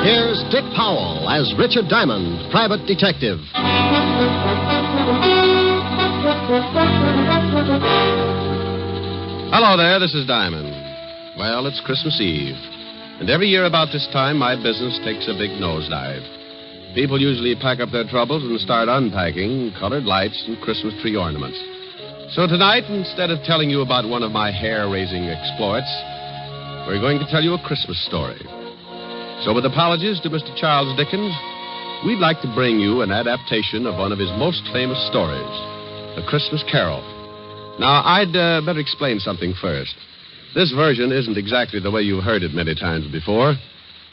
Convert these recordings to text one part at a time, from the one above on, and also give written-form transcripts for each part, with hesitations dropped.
Here's Dick Powell as Richard Diamond, private detective. Hello there, this is Diamond. Well, it's Christmas Eve. And every year about this time, my business takes a big nosedive. People usually pack up their troubles and start unpacking colored lights and Christmas tree ornaments. So tonight, instead of telling you about one of my hair-raising exploits, we're going to tell you a Christmas story. So with apologies to Mr. Charles Dickens, we'd like to bring you an adaptation of one of his most famous stories, A Christmas Carol. Now, I'd better explain something first. This version isn't exactly the way you've heard it many times before.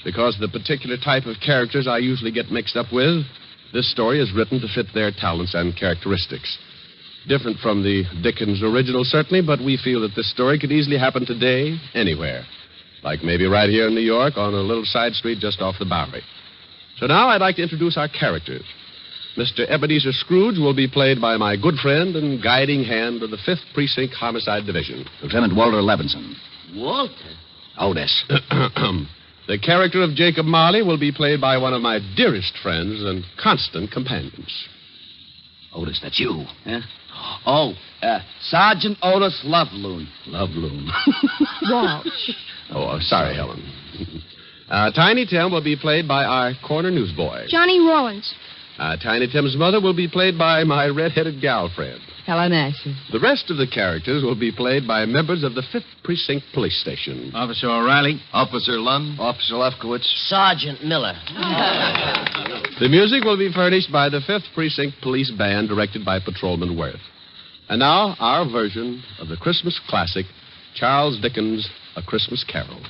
Because of the particular type of characters I usually get mixed up with, this story is written to fit their talents and characteristics. Different from the Dickens original, certainly, but we feel that this story could easily happen today, anywhere. Like maybe right here in New York on a little side street just off the Bowery. So now I'd like to introduce our characters. Mr. Ebenezer Scrooge will be played by my good friend and guiding hand of the 5th Precinct Homicide Division, Lieutenant Walter Levinson. Walter? Otis. The character of Jacob Marley will be played by one of my dearest friends and constant companions. Otis, that's you. Huh? Oh, Sergeant Otis Loveloon. Loveloon. Walsh. Oh, sorry, Helen. Tiny Tim will be played by our corner newsboy. Johnny Rawlins. Tiny Tim's mother will be played by my red-headed gal friend. Helen Asher. The rest of the characters will be played by members of the 5th Precinct Police Station. Officer O'Reilly. Officer Lund. Officer Lefkowitz. Sergeant Miller. The music will be furnished by the 5th Precinct Police Band, directed by Patrolman Worth. And now, our version of the Christmas classic, Charles Dickens' A Christmas Carol.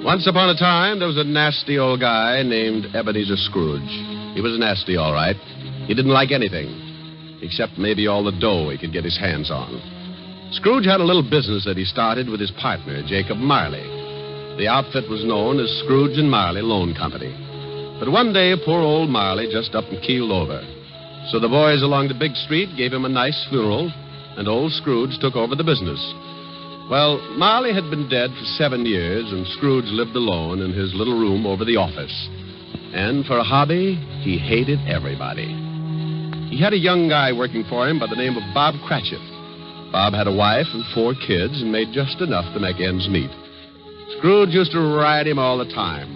Once upon a time, there was a nasty old guy named Ebenezer Scrooge. He was nasty, all right. He didn't like anything, except maybe all the dough he could get his hands on. Scrooge had a little business that he started with his partner, Jacob Marley. The outfit was known as Scrooge and Marley Loan Company. But one day, poor old Marley just up and keeled over. So the boys along the big street gave him a nice funeral, and old Scrooge took over the business. Well, Marley had been dead for 7 years, and Scrooge lived alone in his little room over the office. And for a hobby, he hated everybody. He had a young guy working for him by the name of Bob Cratchit. Bob had a wife and 4 kids and made just enough to make ends meet. Scrooge used to ride him all the time.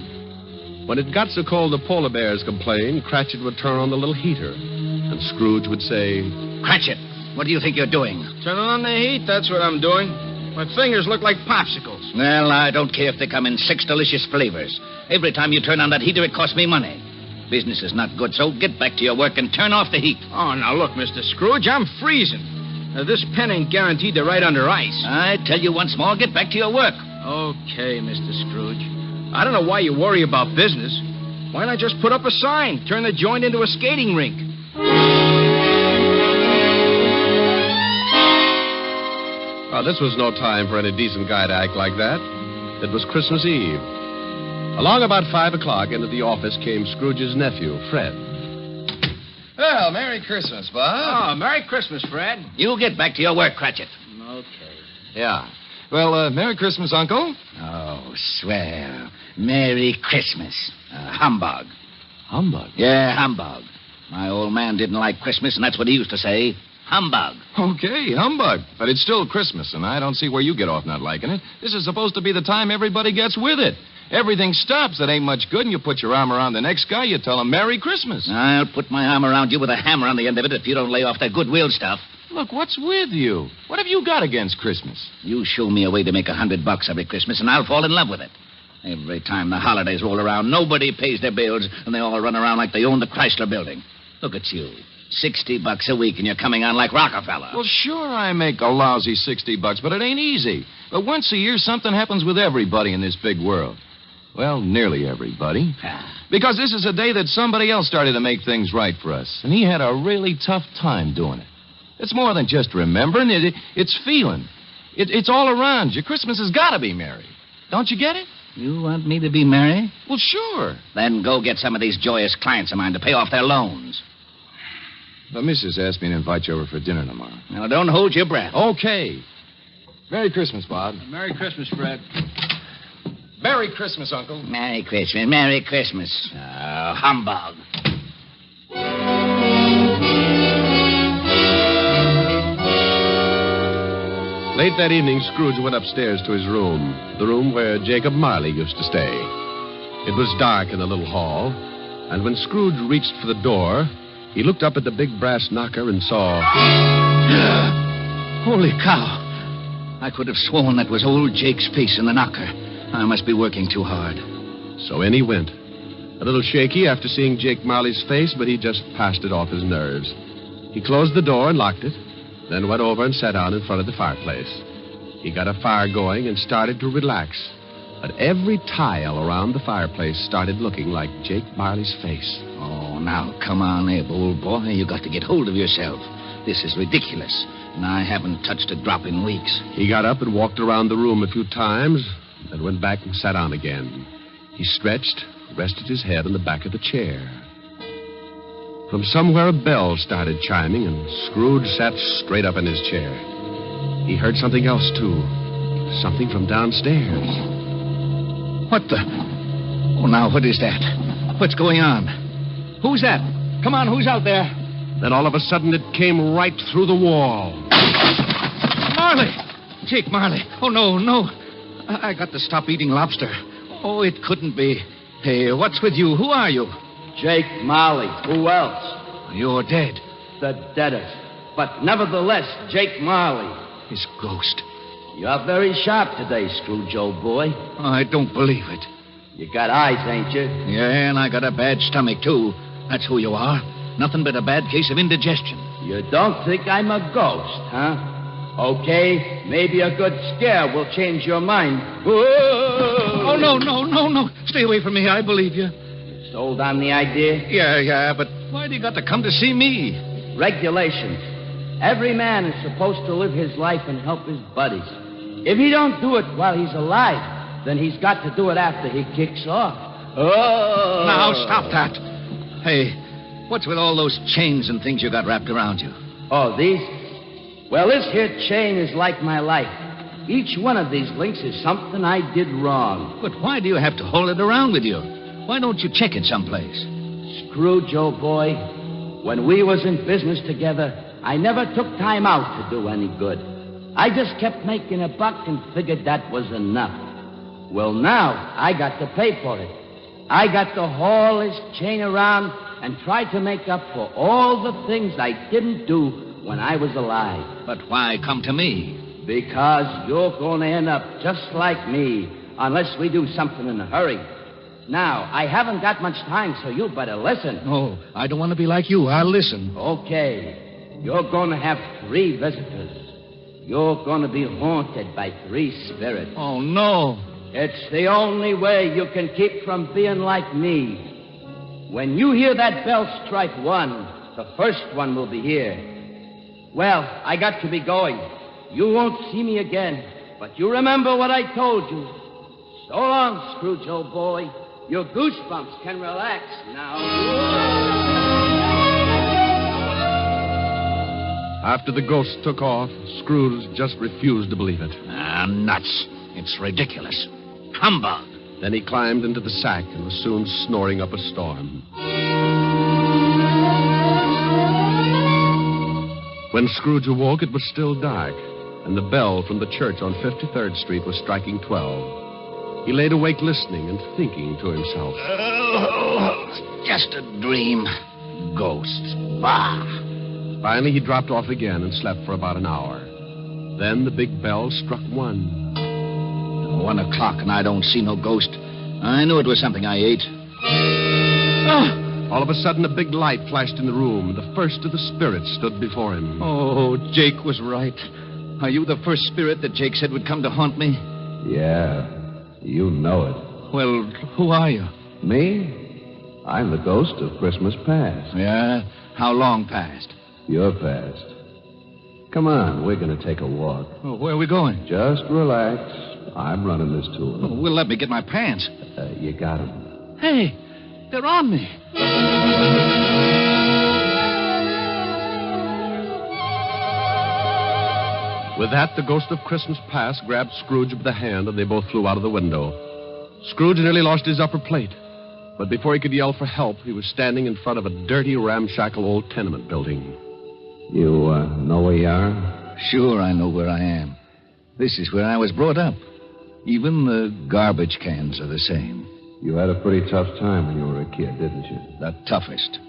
When it got so cold the polar bears complained, Cratchit would turn on the little heater, and Scrooge would say, Cratchit, what do you think you're doing? Turning on the heat, that's what I'm doing. My fingers look like popsicles. Well, I don't care if they come in 6 delicious flavors. Every time you turn on that heater, it costs me money. Business is not good, so get back to your work and turn off the heat. Oh, now look, Mr. Scrooge, I'm freezing. This pen ain't guaranteed to ride under ice. I tell you once more, get back to your work. Okay, Mr. Scrooge. I don't know why you worry about business. Why not just put up a sign? Turn the joint into a skating rink. Well, this was no time for any decent guy to act like that. It was Christmas Eve. Along about 5 o'clock, into the office came Scrooge's nephew, Fred. Well, Merry Christmas, Bob. Oh, Merry Christmas, Fred. You get back to your work, Cratchit. Okay. Yeah. Well, Merry Christmas, Uncle. Oh, swell. Merry Christmas. Humbug. Humbug? Yeah, humbug. My old man didn't like Christmas, and that's what he used to say. Humbug. Okay, humbug. But it's still Christmas, and I don't see where you get off not liking it. This is supposed to be the time everybody gets with it. Everything stops. It ain't much good, and you put your arm around the next guy, you tell him Merry Christmas. I'll put my arm around you with a hammer on the end of it if you don't lay off that goodwill stuff. Look, what's with you? What have you got against Christmas? You show me a way to make $100 every Christmas, and I'll fall in love with it. Every time the holidays roll around, nobody pays their bills, and they all run around like they own the Chrysler Building. Look at you. $60 a week, and you're coming on like Rockefeller. Well, sure, I make a lousy $60, but it ain't easy. But once a year, something happens with everybody in this big world. Well, nearly everybody. Because this is a day that somebody else started to make things right for us, and he had a really tough time doing it. It's more than just remembering. It's feeling. It's all around you. Christmas has got to be merry. Don't you get it? You want me to be merry? Well, sure. Then go get some of these joyous clients of mine to pay off their loans. The missus asked me to invite you over for dinner tomorrow. Now, don't hold your breath. Okay. Merry Christmas, Bob. Merry Christmas, Fred. Merry Christmas, Uncle. Merry Christmas, Merry Christmas. Oh, humbug. Late that evening, Scrooge went upstairs to his room, the room where Jacob Marley used to stay. It was dark in the little hall, and when Scrooge reached for the door, he looked up at the big brass knocker and saw... Holy cow. I could have sworn that was old Jake's face in the knocker. I must be working too hard. So in he went. A little shaky after seeing Jake Marley's face, but he just passed it off his nerves. He closed the door and locked it, then went over and sat down in front of the fireplace. He got a fire going and started to relax. But every tile around the fireplace started looking like Jake Marley's face. Oh, now, come on, Abe, old boy. You got to get hold of yourself. This is ridiculous, and I haven't touched a drop in weeks. He got up and walked around the room a few times, then went back and sat down again. He stretched, rested his head on the back of the chair. From somewhere a bell started chiming, and Scrooge sat straight up in his chair. He heard something else, too. Something from downstairs. What the... Oh, now, what is that? What's going on? Who's that? Come on, who's out there? Then all of a sudden it came right through the wall. Marley! Jake Marley. Oh, no. I got to stop eating lobster. Oh, it couldn't be. Hey, what's with you? Who are you? Jake Marley. Who else? You're dead. The deadest. But nevertheless, Jake Marley. His ghost. You're very sharp today, Scrooge, old boy. I don't believe it. You got eyes, ain't you? Yeah, and I got a bad stomach, too. That's who you are. Nothing but a bad case of indigestion. You don't think I'm a ghost, huh? Okay, maybe a good scare will change your mind. Whoa! Oh, no. Stay away from me. I believe you. Sold on the idea? Yeah, but why do you got to come to see me? Regulations. Every man is supposed to live his life and help his buddies. If he don't do it while he's alive, then he's got to do it after he kicks off. Oh! Now, stop that. Hey, what's with all those chains and things you got wrapped around you? Oh, these? Well, this here chain is like my life. Each one of these links is something I did wrong. But why do you have to hold it around with you? Why don't you check it someplace? Scrooge, old boy, when we was in business together, I never took time out to do any good. I just kept making a buck and figured that was enough. Well, now I got to pay for it. I got to haul this chain around and try to make up for all the things I didn't do when I was alive. But why come to me? Because you're going to end up just like me unless we do something in a hurry. Now, I haven't got much time, so you better listen. No, I don't want to be like you. I'll listen. Okay. You're going to have 3 visitors. You're going to be haunted by 3 spirits. Oh, no. It's the only way you can keep from being like me. When you hear that bell strike 1, the first one will be here. Well, I got to be going. You won't see me again, but you remember what I told you. So long, Scrooge, old boy. Your goosebumps can relax now. After the ghost took off, Scrooge just refused to believe it. Nuts. It's ridiculous. Humbug. Then he climbed into the sack and was soon snoring up a storm. When Scrooge awoke, it was still dark, and the bell from the church on 53rd Street was striking 12. He laid awake listening and thinking to himself. Oh, just a dream. Ghosts. Bah. Finally, he dropped off again and slept for about an hour. Then the big bell struck 1. 1 o'clock and I don't see no ghost. I knew it was something I ate. Ah! All of a sudden, a big light flashed in the room. The first of the spirits stood before him. Oh, Jake was right. Are you the first spirit that Jake said would come to haunt me? Yeah, you know it. Well, who are you? Me? I'm the ghost of Christmas past. Yeah? How long past? Your past. Come on, we're going to take a walk. Oh, where are we going? Just relax. I'm running this tour. Oh, well, let me get my pants. You got 'em. Hey, they're on me. With that, the ghost of Christmas past grabbed Scrooge by the hand, and they both flew out of the window. Scrooge nearly lost his upper plate. But before he could yell for help, he was standing in front of a dirty, ramshackle old tenement building. You know where you are? Sure, I know where I am. This is where I was brought up. Even the garbage cans are the same. You had a pretty tough time when you were a kid, didn't you? The toughest.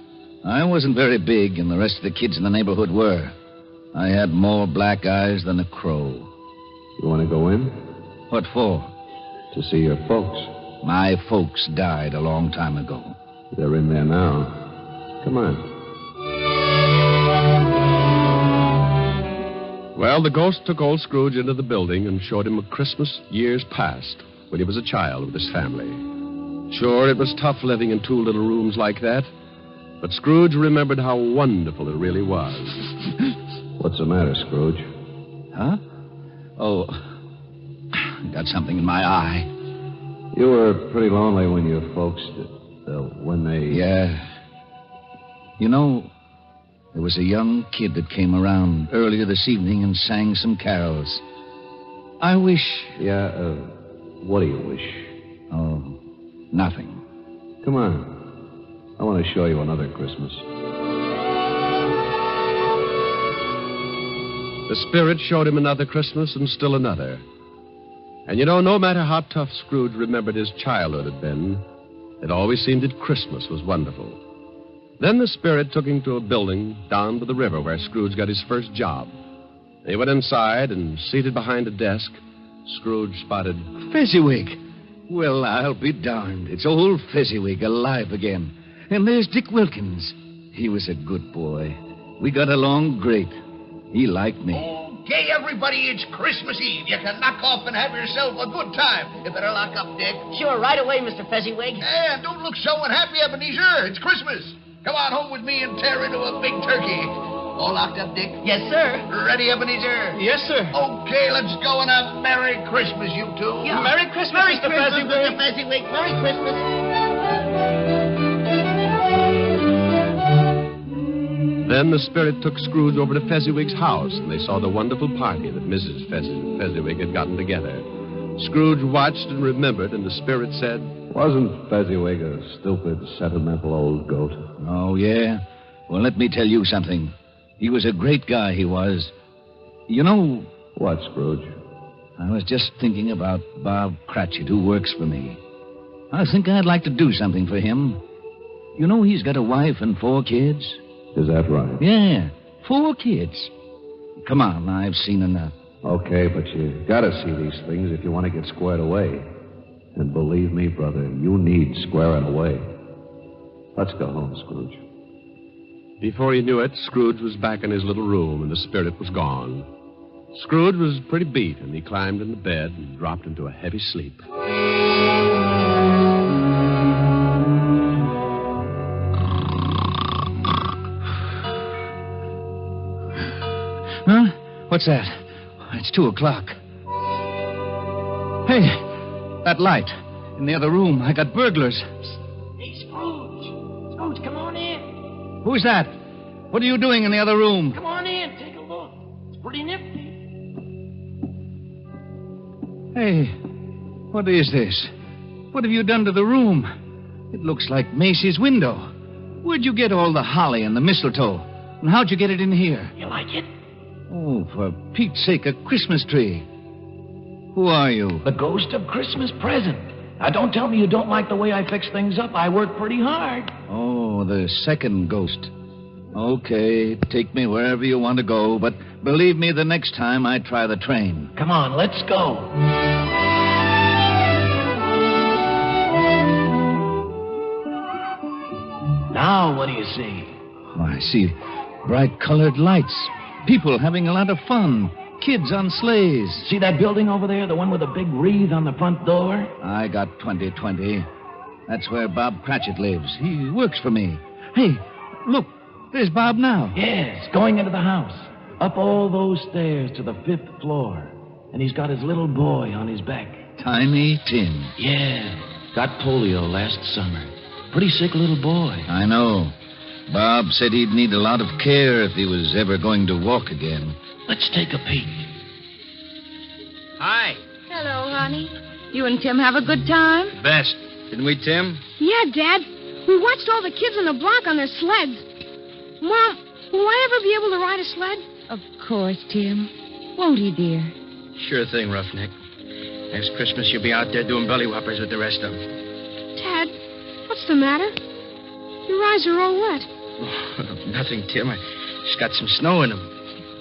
I wasn't very big, and the rest of the kids in the neighborhood were. I had more black eyes than a crow. You want to go in? What for? To see your folks. My folks died a long time ago. They're in there now. Come on. Well, the ghost took old Scrooge into the building and showed him a Christmas years past when he was a child with his family. Sure, it was tough living in two little rooms like that, but Scrooge remembered how wonderful it really was. What's the matter, Scrooge? Huh? Oh, got something in my eye. You were pretty lonely when your folks when they... Yeah. You know, there was a young kid that came around earlier this evening and sang some carols. I wish... Yeah, what do you wish? Oh, nothing. Come on. I want to show you another Christmas. The spirit showed him another Christmas and still another. And you know, no matter how tough Scrooge remembered his childhood had been, it always seemed that Christmas was wonderful. Then the spirit took him to a building down by the river where Scrooge got his first job. He went inside, and seated behind a desk, Scrooge spotted... Fezziwig. Well, I'll be darned. It's old Fezziwig alive again. And there's Dick Wilkins. He was a good boy. We got along great. He liked me. Okay, everybody, it's Christmas Eve. You can knock off and have yourself a good time. You better lock up, Dick. Sure, right away, Mr. Fezziwig. And don't look so unhappy, Ebenezer. It's Christmas. Come on home with me and tear into a big turkey. All locked up, Dick? Yes, sir. Ready, Ebenezer? Yes, sir. Okay, let's go and have Merry Christmas, you two. Yeah. Merry Christmas, Merry Mr. Christmas, Fezziwig. Mr. Fezziwig. Merry Christmas. Then the spirit took Scrooge over to Fezziwig's house, and they saw the wonderful party that Mrs. Fezziwig had gotten together. Scrooge watched and remembered, and the spirit said... Wasn't Fezziwig a stupid, sentimental old goat? Oh, yeah? Well, let me tell you something. He was a great guy, he was. You know... What, Scrooge? I was just thinking about Bob Cratchit, who works for me. I think I'd like to do something for him. You know he's got a wife and 4 kids? Is that right? Yeah, 4 kids. Come on, I've seen enough. Okay, but you gotta see these things if you want to get squared away. And believe me, brother, you need squaring away. Let's go home, Scrooge. Before he knew it, Scrooge was back in his little room, and the spirit was gone. Scrooge was pretty beat, and he climbed into bed and dropped into a heavy sleep. Huh? What's that? It's 2:00. Hey, that light in the other room. I got burglars. Hey, Scrooge. Scrooge, come on in. Who's that? What are you doing in the other room? Come on in. Take a look. It's pretty nifty. Hey, what is this? What have you done to the room? It looks like Macy's window. Where'd you get all the holly and the mistletoe? And how'd you get it in here? You like it? Oh, for Pete's sake, a Christmas tree. Who are you? The ghost of Christmas present. Now, don't tell me you don't like the way I fix things up. I work pretty hard. Oh, the second ghost. Okay, take me wherever you want to go, but believe me, the next time I try the train. Come on, let's go. Now, what do you see? Oh, I see bright colored lights. People having a lot of fun. Kids on sleighs. See that building over there? The one with the big wreath on the front door? I got 2020. That's where Bob Cratchit lives. He works for me. Hey, look. There's Bob now. Yes, going into the house. Up all those stairs to the 5th floor. And he's got his little boy on his back. Tiny Tim. Yeah, got polio last summer. Pretty sick little boy. I know. Bob said he'd need a lot of care if he was ever going to walk again. Let's take a peek. Hi. Hello, honey. You and Tim have a good time? Best. Didn't we, Tim? Yeah, Dad. We watched all the kids on the block on their sleds. Mom, will I ever be able to ride a sled? Of course, Tim. Won't he, dear? Sure thing, Roughneck. Next Christmas, you'll be out there doing belly whoppers with the rest of them. Dad, what's the matter? Your eyes are all wet. Nothing, Tim. I just got some snow in them.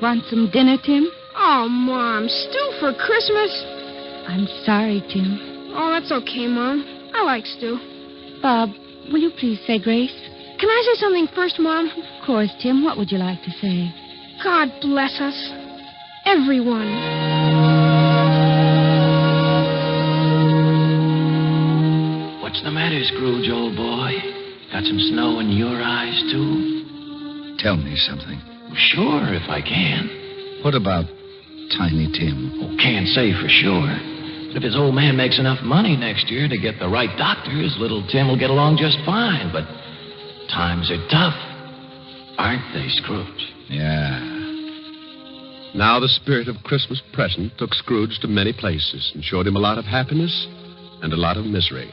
Want some dinner, Tim? Oh, Mom, stew for Christmas? I'm sorry, Tim. Oh, that's okay, Mom. I like stew. Bob, will you please say grace? Can I say something first, Mom? Of course, Tim. What would you like to say? God bless us. Everyone. What's the matter, Scrooge, old boy? Got some snow in your eyes, too? Tell me something. Sure, if I can. What about Tiny Tim? Oh, can't say for sure. But if his old man makes enough money next year to get the right doctors, little Tim will get along just fine. But times are tough, aren't they, Scrooge? Yeah. Now the spirit of Christmas present took Scrooge to many places and showed him a lot of happiness and a lot of misery.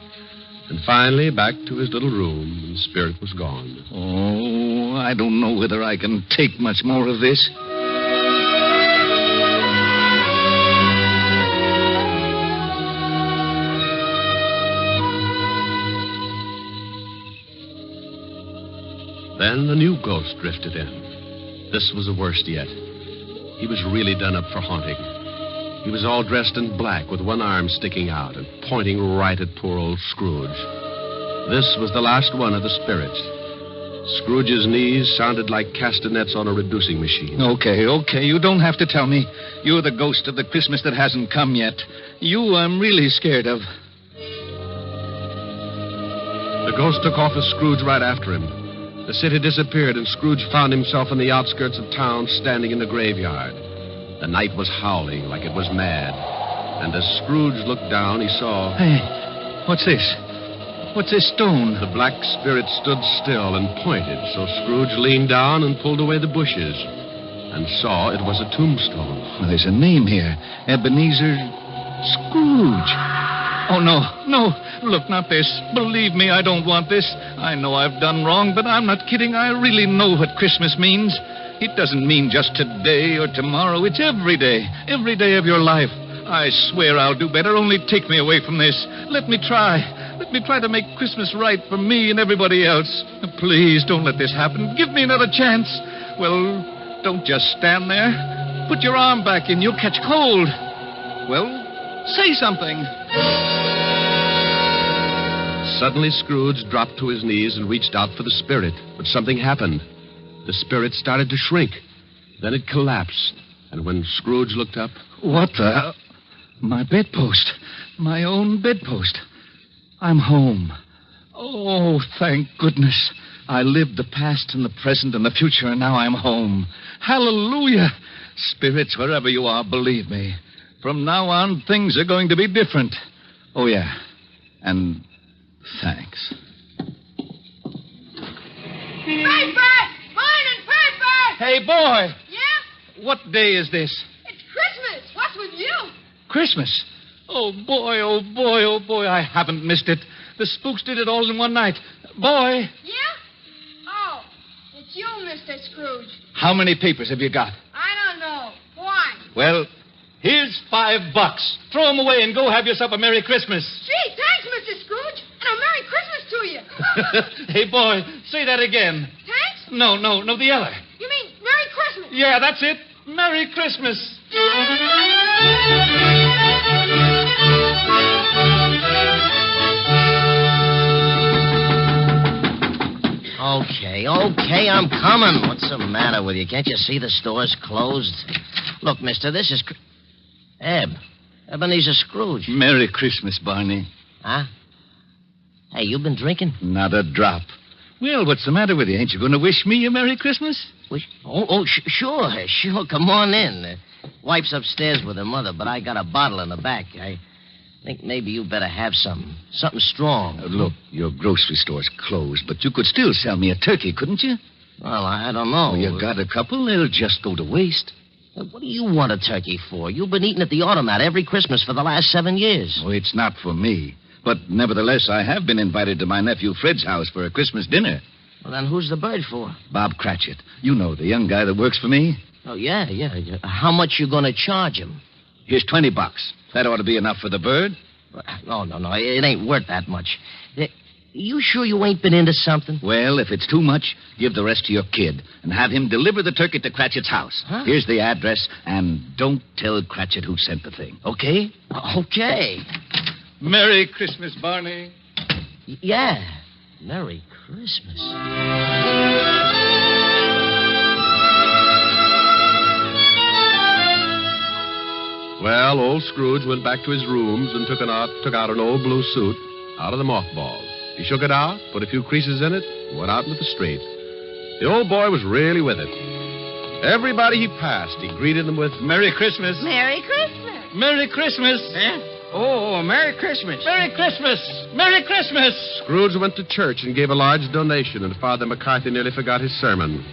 And finally, back to his little room, and the spirit was gone. Oh, I don't know whether I can take much more of this. Then the new ghost drifted in. This was the worst yet. He was really done up for haunting. He was all dressed in black with one arm sticking out and pointing right at poor old Scrooge. This was the last one of the spirits. Scrooge's knees sounded like castanets on a reducing machine. Okay. You don't have to tell me. You're the ghost of the Christmas that hasn't come yet. You I'm really scared of. The ghost took off with Scrooge right after him. The city disappeared, and Scrooge found himself in the outskirts of town, standing in the graveyard. The night was howling like it was mad. And as Scrooge looked down, he saw... Hey, what's this? What's this stone? The black spirit stood still and pointed, so Scrooge leaned down and pulled away the bushes and saw it was a tombstone. Well, there's a name here. Ebenezer Scrooge. Oh, no. Look, not this. Believe me, I don't want this. I know I've done wrong, but I'm not kidding. I really know what Christmas means. It doesn't mean just today or tomorrow. It's every day of your life. I swear I'll do better. Only take me away from this. Let me try. Let me try to make Christmas right for me and everybody else. Please don't let this happen. Give me another chance. Well, don't just stand there. Put your arm back in. You'll catch cold. Well, say something. Suddenly, Scrooge dropped to his knees and reached out for the spirit. But something happened. The spirit started to shrink. Then it collapsed. And when Scrooge looked up... What the... My bedpost. My own bedpost. I'm home. Oh, thank goodness. I lived the past and the present and the future, and now I'm home. Hallelujah. Spirits, wherever you are, believe me. From now on, things are going to be different. Oh, yeah. And thanks. Paper! Morning, paper! Hey, boy. Yeah? What day is this? It's Christmas. What's with you? Christmas. Oh, boy, I haven't missed it. The spooks did it all in one night. Boy. Yeah? Oh, it's you, Mr. Scrooge. How many papers have you got? I don't know. Why? Well, here's $5. Throw them away and go have yourself a Merry Christmas. Gee, thanks, Mr. Scrooge. And a Merry Christmas to you. Hey, boy, say that again. Thanks? No, the other. You mean Merry Christmas? Yeah, that's it. Merry Christmas. Okay, I'm coming. What's the matter with you? Can't you see the store's closed? Look, mister, this is... Ebenezer Scrooge. Merry Christmas, Barney. Huh? Hey, you been drinking? Not a drop. Well, what's the matter with you? Ain't you going to wish me a Merry Christmas? Sure. Come on in. Wife's upstairs with her mother, but I got a bottle in the back. I think maybe you better have something strong. Look, your grocery store's closed, but you could still sell me a turkey, couldn't you? Well, I don't know. Oh, you got a couple? They'll just go to waste. What do you want a turkey for? You've been eating at the automat every Christmas for the last 7 years. Oh, it's not for me. But nevertheless, I have been invited to my nephew Fred's house for a Christmas dinner. Well, then who's the bird for? Bob Cratchit. You know, the young guy that works for me. Oh, yeah. How much you going to charge him? Here's $20. That ought to be enough for the bird. No. It ain't worth that much. You sure you ain't been into something? Well, if it's too much, give the rest to your kid and have him deliver the turkey to Cratchit's house. Huh? Here's the address, and don't tell Cratchit who sent the thing, okay? Okay. Merry Christmas, Barney. Yeah. Merry Christmas. Well, old Scrooge went back to his rooms and took out an old blue suit out of the mothballs. He shook it out, put a few creases in it, and went out into the street. The old boy was really with it. Everybody he passed, he greeted them with, Merry Christmas. Merry Christmas. Merry Christmas. Oh, Merry Christmas. Merry Christmas. Merry Christmas. Scrooge went to church and gave a large donation, and Father McCarthy nearly forgot his sermon.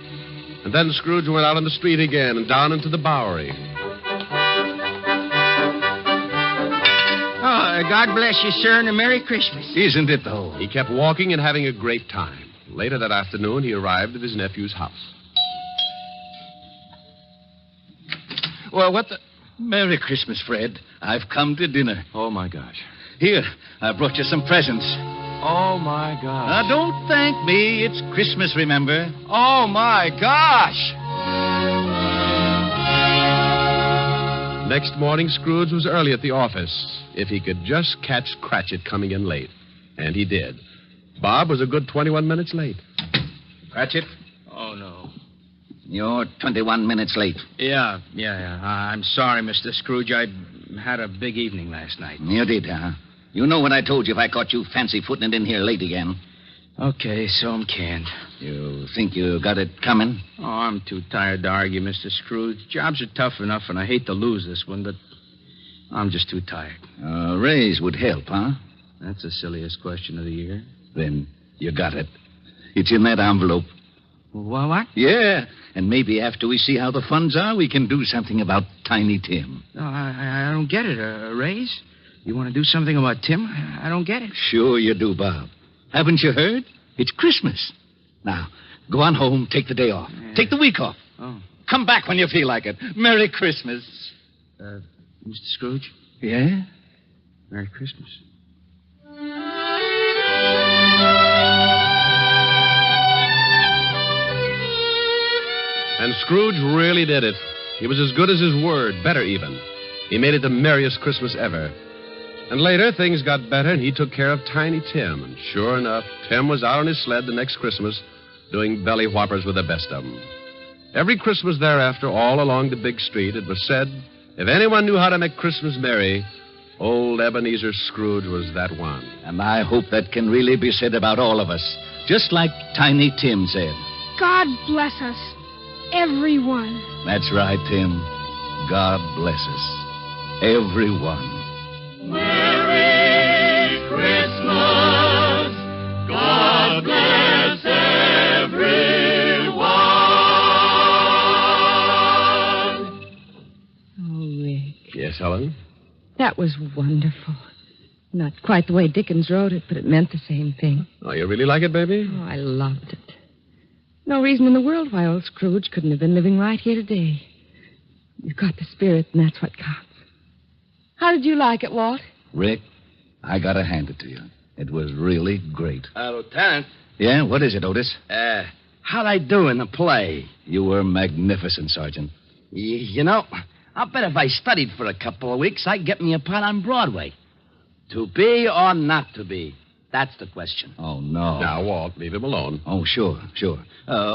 And then Scrooge went out on the street again and down into the Bowery. Oh, God bless you, sir, and a Merry Christmas. Isn't it, though? He kept walking and having a great time. Later that afternoon, he arrived at his nephew's house. Well, what the... Merry Christmas, Fred. I've come to dinner. Oh, my gosh. Here, I brought you some presents. Oh, my gosh. Now, don't thank me. It's Christmas, remember? Oh, my gosh. Next morning, Scrooge was early at the office, if he could just catch Cratchit coming in late. And he did. Bob was a good 21 minutes late. Cratchit? Oh, no. You're 21 minutes late. Yeah. I'm sorry, Mr. Scrooge. I had a big evening last night. You did, huh? You know what I told you if I caught you fancy-footing it in here late again. Okay, so I'm canned. You think you got it coming? Oh, I'm too tired to argue, Mr. Scrooge. Jobs are tough enough, and I hate to lose this one, but I'm just too tired. A raise would help, huh? That's the silliest question of the year. Then you got it. It's in that envelope. Well, what? Yeah, and maybe after we see how the funds are, we can do something about Tiny Tim. No, I don't get it. A raise? You want to do something about Tim? I don't get it. Sure you do, Bob. Haven't you heard? It's Christmas. Now, go on home, take the day off. Yeah. Take the week off. Oh. Come back when you feel like it. Merry Christmas. Mr. Scrooge? Yeah? Merry Christmas. And Scrooge really did it. He was as good as his word, better even. He made it the merriest Christmas ever. And later, things got better, and he took care of Tiny Tim. And sure enough, Tim was out on his sled the next Christmas doing belly whoppers with the best of them. Every Christmas thereafter, all along the big street, it was said, if anyone knew how to make Christmas merry, old Ebenezer Scrooge was that one. And I hope that can really be said about all of us, just like Tiny Tim said. God bless us, everyone. That's right, Tim. God bless us, everyone. Merry Christmas. God bless everyone. Oh, Rick. Yes, Helen? That was wonderful. Not quite the way Dickens wrote it, but it meant the same thing. Oh, you really like it, baby? Oh, I loved it. No reason in the world why old Scrooge couldn't have been living right here today. You've got the spirit, and that's what counts. How did you like it, Walt? Rick, I gotta hand it to you. It was really great. Lieutenant. Yeah, what is it, Otis? How'd I do in the play? You were magnificent, Sergeant. You know, I'll bet if I studied for a couple of weeks, I'd get me a part on Broadway. To be or not to be. That's the question. Oh, no. Now, Walt, leave him alone. Oh, sure.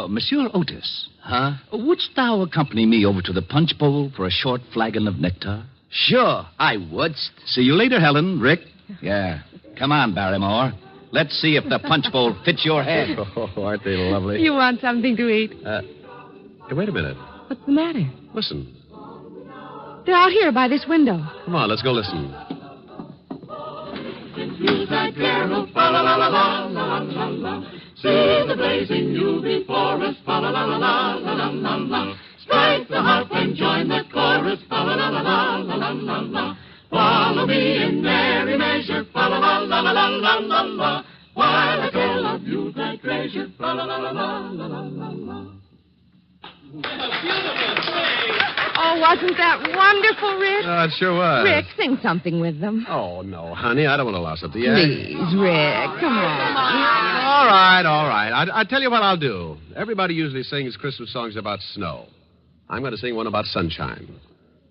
Monsieur Otis. Huh? Wouldst thou accompany me over to the punch bowl for a short flagon of nectar? Sure, I would. See you later, Helen. Rick? Yeah. Come on, Barrymore. Let's see if the punch bowl fits your head. Oh, aren't they lovely? You want something to eat? Hey, wait a minute. What's the matter? Listen. They're out here by this window. Come on, let's go listen. Yuletide carol, fa la la la la la la la. See the blazing Yuletide forest, fa la la la la la la la. Strike the harp and join the chorus, fa la la la la la la la. Follow me in merry measure, fa la la la la la la la. While I tell of Yuletide treasure, fa la la la la la la la. Oh, wasn't that wonderful, Rick? It sure was. Rick, sing something with them. Oh, no, honey, I don't want to louse up the act. Please, Rick, come on. All right. I tell you what I'll do. Everybody usually sings Christmas songs about snow. I'm going to sing one about sunshine.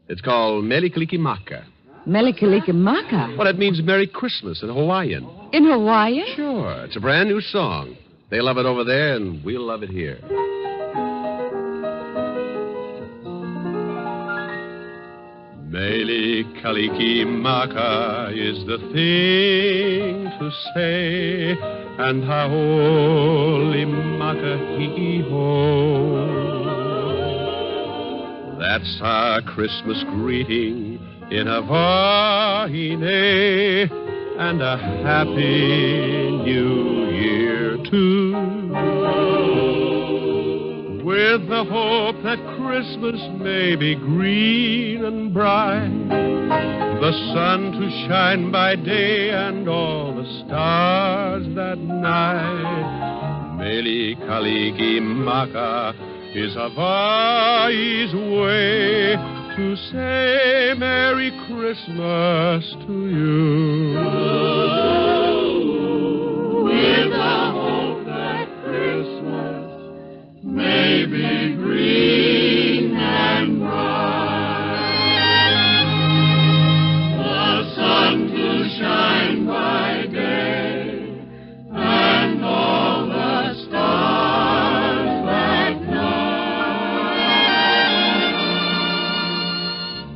It's called Mele Kalikimaka. Mele Kalikimaka? Well, it means Merry Christmas in Hawaiian. In Hawaiian? Sure. It's a brand new song. They love it over there, and we'll love it here. Mele Kalikimaka is the thing to say, and Haoli Maka Hee-ho. That's our Christmas greeting in Hawaii, and a happy new year, too. With the hope that Christmas may be green and bright, the sun to shine by day and all the stars that night. Mele Kalikimaka is Hawaii's way to say Merry Christmas to you. With the hope that Christmas may be green and bright, the sun to shine by day, and all the stars that night.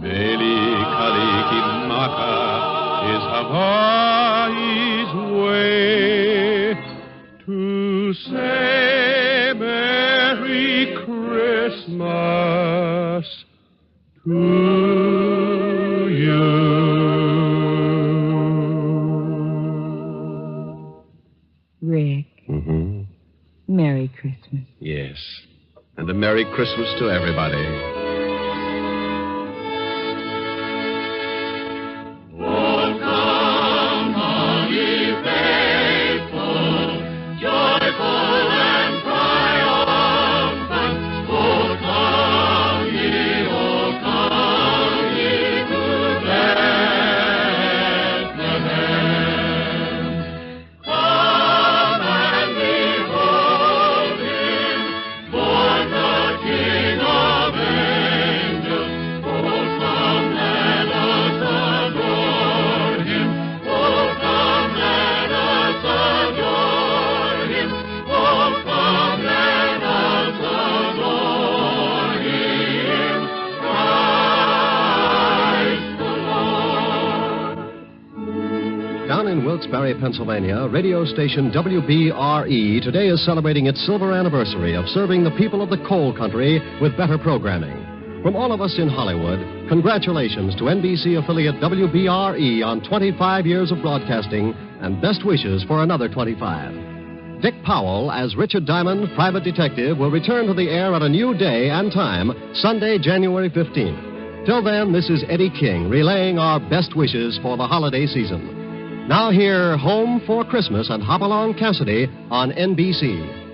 Mele Kalikimaka is Hawaii's way to say Merry Christmas to you. Rick, Merry Christmas. Yes. And a Merry Christmas to everybody. Down in Wilkes-Barre, Pennsylvania, radio station WBRE today is celebrating its silver anniversary of serving the people of the coal country with better programming. From all of us in Hollywood, congratulations to NBC affiliate WBRE on 25 years of broadcasting and best wishes for another 25. Dick Powell as Richard Diamond, private detective, will return to the air at a new day and time, Sunday, January 15th. Till then, this is Eddie King relaying our best wishes for the holiday season. Now hear Home for Christmas and Hopalong Cassidy on NBC.